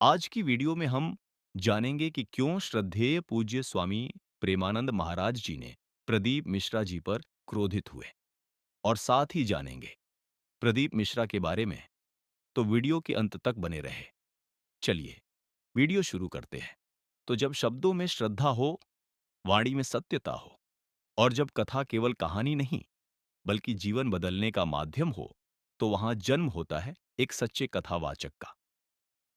आज की वीडियो में हम जानेंगे कि क्यों श्रद्धेय पूज्य स्वामी प्रेमानंद महाराज जी ने प्रदीप मिश्रा जी पर क्रोधित हुए और साथ ही जानेंगे प्रदीप मिश्रा के बारे में। तो वीडियो के अंत तक बने रहे। चलिए वीडियो शुरू करते हैं। तो जब शब्दों में श्रद्धा हो, वाणी में सत्यता हो और जब कथा केवल कहानी नहीं बल्कि जीवन बदलने का माध्यम हो, तो वहां जन्म होता है एक सच्चे कथावाचक का।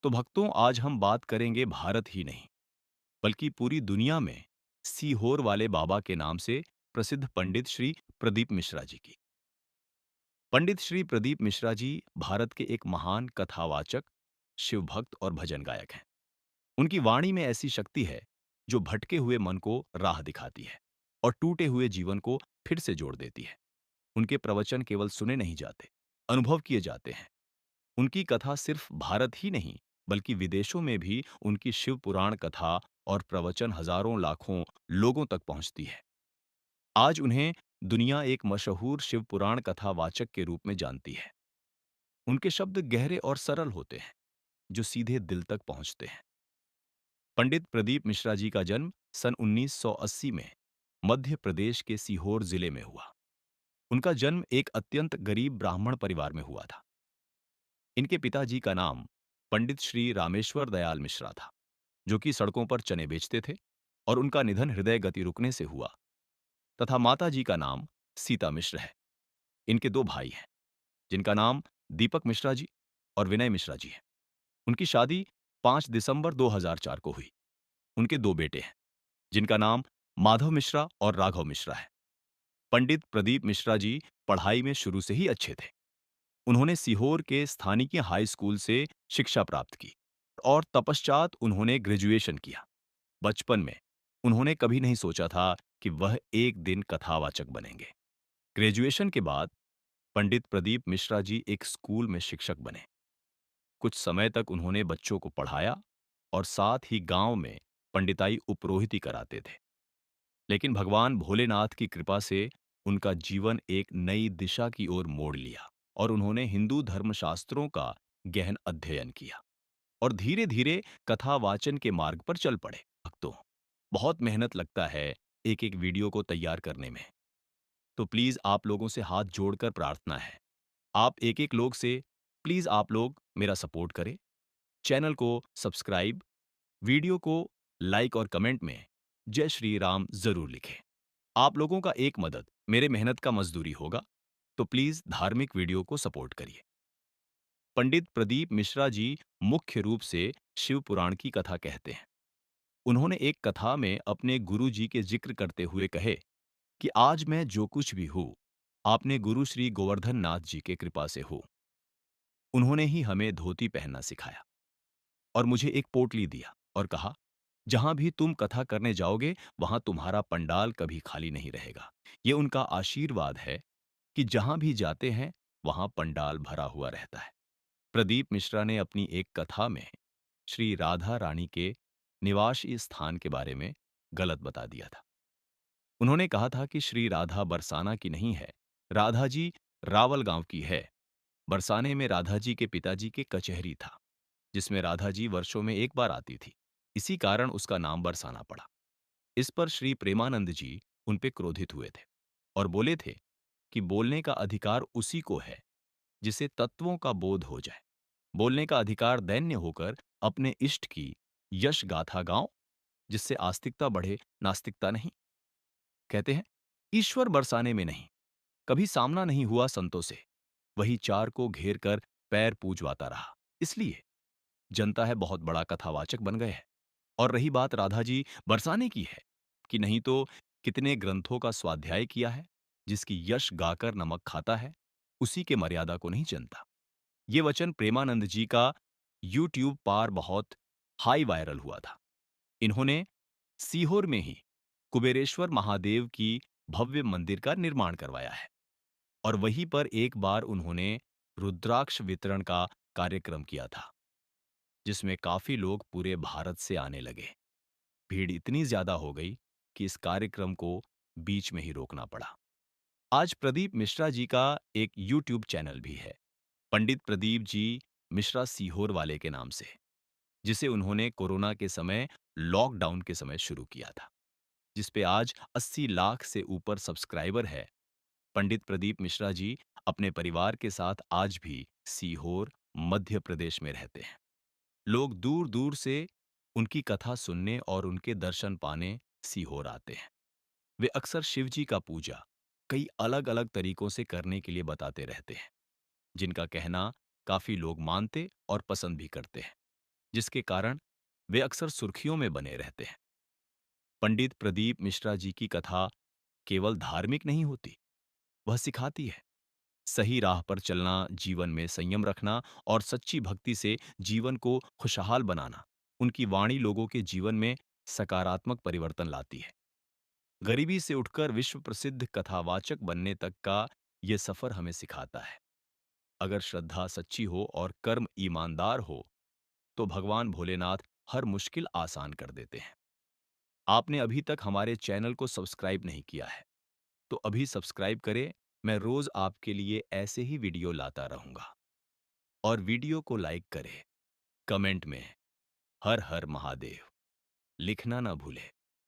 तो भक्तों, आज हम बात करेंगे भारत ही नहीं बल्कि पूरी दुनिया में सीहोर वाले बाबा के नाम से प्रसिद्ध पंडित श्री प्रदीप मिश्रा जी की। पंडित श्री प्रदीप मिश्रा जी भारत के एक महान कथावाचक, शिव भक्त और भजन गायक हैं। उनकी वाणी में ऐसी शक्ति है जो भटके हुए मन को राह दिखाती है और टूटे हुए जीवन को फिर से जोड़ देती है। उनके प्रवचन केवल सुने नहीं जाते, अनुभव किए जाते हैं। उनकी कथा सिर्फ भारत ही नहीं बल्कि विदेशों में भी उनकी शिव पुराण कथा और प्रवचन हजारों लाखों लोगों तक पहुंचती है। आज उन्हें दुनिया एक मशहूर शिव पुराण कथा वाचक के रूप में जानती है। उनके शब्द गहरे और सरल होते हैं जो सीधे दिल तक पहुंचते हैं। पंडित प्रदीप मिश्रा जी का जन्म सन 1980 में मध्य प्रदेश के सीहोर जिले में हुआ। उनका जन्म एक अत्यंत गरीब ब्राह्मण परिवार में हुआ था। इनके पिताजी का नाम पंडित श्री रामेश्वर दयाल मिश्रा था, जो कि सड़कों पर चने बेचते थे, और उनका निधन हृदय गति रुकने से हुआ। तथा माता जी का नाम सीता मिश्र है। इनके दो भाई हैं, जिनका नाम दीपक मिश्रा जी और विनय मिश्रा जी है। उनकी शादी 5 दिसंबर 2004 को हुई। उनके दो बेटे हैं, जिनका नाम माधव मिश्रा और राघव मिश्रा है। पंडित प्रदीप मिश्रा जी पढ़ाई में शुरू से ही अच्छे थे। उन्होंने सीहोर के स्थानीय हाई स्कूल से शिक्षा प्राप्त की और तपश्चात उन्होंने ग्रेजुएशन किया। बचपन में उन्होंने कभी नहीं सोचा था कि वह एक दिन कथावाचक बनेंगे। ग्रेजुएशन के बाद पंडित प्रदीप मिश्रा जी एक स्कूल में शिक्षक बने। कुछ समय तक उन्होंने बच्चों को पढ़ाया और साथ ही गांव में पंडिताई उपरोहिती कराते थे। लेकिन भगवान भोलेनाथ की कृपा से उनका जीवन एक नई दिशा की ओर मोड़ लिया और उन्होंने हिंदू धर्मशास्त्रों का गहन अध्ययन किया और धीरे धीरे कथा वाचन के मार्ग पर चल पड़े। भक्तों, बहुत मेहनत लगता है एक एक वीडियो को तैयार करने में। तो प्लीज आप लोगों से हाथ जोड़कर प्रार्थना है, आप एक एक लोग से प्लीज आप लोग मेरा सपोर्ट करें। चैनल को सब्सक्राइब, वीडियो को लाइक और कमेंट में जय श्री राम जरूर लिखें। आप लोगों का एक मदद मेरे मेहनत का मजदूरी होगा। तो प्लीज धार्मिक वीडियो को सपोर्ट करिए। पंडित प्रदीप मिश्रा जी मुख्य रूप से शिव पुराण की कथा कहते हैं। उन्होंने एक कथा में अपने गुरु जी के जिक्र करते हुए कहे कि आज मैं जो कुछ भी हूं, आपने गुरु श्री गोवर्धन नाथ जी के कृपा से हो। उन्होंने ही हमें धोती पहनना सिखाया और मुझे एक पोटली दिया और कहा, जहां भी तुम कथा करने जाओगे वहां तुम्हारा पंडाल कभी खाली नहीं रहेगा। ये उनका आशीर्वाद है कि जहां भी जाते हैं वहां पंडाल भरा हुआ रहता है। प्रदीप मिश्रा ने अपनी एक कथा में श्री राधा रानी के निवास स्थान के बारे में गलत बता दिया था। उन्होंने कहा था कि श्री राधा बरसाना की नहीं है, राधा जी रावल गांव की है। बरसाने में राधा जी के पिताजी के कचहरी था, जिसमें राधा जी वर्षों में एक बार आती थी। इसी कारण उसका नाम बरसाना पड़ा। इस पर श्री प्रेमानंद जी उन पे क्रोधित हुए थे और बोले थे कि बोलने का अधिकार उसी को है जिसे तत्वों का बोध हो जाए। बोलने का अधिकार दैन्य होकर अपने इष्ट की यश गाथा गाओ, जिससे आस्तिकता बढ़े, नास्तिकता नहीं। कहते हैं, ईश्वर बरसाने में नहीं, कभी सामना नहीं हुआ संतों से, वही चार को घेर कर पैर पूजवाता रहा। इसलिए जनता है बहुत बड़ा कथावाचक बन गए हैं। और रही बात राधा जी बरसाने की है कि नहीं, तो कितने ग्रंथों का स्वाध्याय किया है। जिसकी यश गाकर नमक खाता है, उसी के मर्यादा को नहीं जनता। ये वचन प्रेमानंद जी का यूट्यूब पार बहुत हाई वायरल हुआ था। इन्होंने सीहोर में ही कुबेरेश्वर महादेव की भव्य मंदिर का निर्माण करवाया है और वहीं पर एक बार उन्होंने रुद्राक्ष वितरण का कार्यक्रम किया था, जिसमें काफी लोग पूरे भारत से आने लगे। भीड़ इतनी ज्यादा हो गई कि इस कार्यक्रम को बीच में ही रोकना पड़ा। आज प्रदीप मिश्रा जी का एक यूट्यूब चैनल भी है, पंडित प्रदीप जी मिश्रा सीहोर वाले के नाम से। जिसे उन्होंने कोरोना के समय, लॉकडाउन के समय शुरू किया था, जिस पे आज 80 लाख से ऊपर सब्सक्राइबर है। पंडित प्रदीप मिश्रा जी अपने परिवार के साथ आज भी सीहोर, मध्य प्रदेश में रहते हैं। लोग दूर-दूर से उनकी कथा सुनने और उनके दर्शन पाने सीहोर आते हैं। वे अक्सर शिव जी का पूजा कई अलग-अलग तरीकों से करने के लिए बताते रहते हैं, जिनका कहना काफ़ी लोग मानते और पसंद भी करते हैं, जिसके कारण वे अक्सर सुर्खियों में बने रहते हैं। पंडित प्रदीप मिश्रा जी की कथा केवल धार्मिक नहीं होती, वह सिखाती है सही राह पर चलना, जीवन में संयम रखना और सच्ची भक्ति से जीवन को खुशहाल बनाना। उनकी वाणी लोगों के जीवन में सकारात्मक परिवर्तन लाती है। गरीबी से उठकर विश्व प्रसिद्ध कथावाचक बनने तक का ये सफर हमें सिखाता है। अगर श्रद्धा सच्ची हो और कर्म ईमानदार हो, तो भगवान भोलेनाथ हर मुश्किल आसान कर देते हैं। आपने अभी तक हमारे चैनल को सब्सक्राइब नहीं किया है, तो अभी सब्सक्राइब करें। मैं रोज आपके लिए ऐसे ही वीडियो लाता रहूंगा। और वीडियो को लाइक करें, कमेंट में हर हर महादेव लिखना ना भूलें।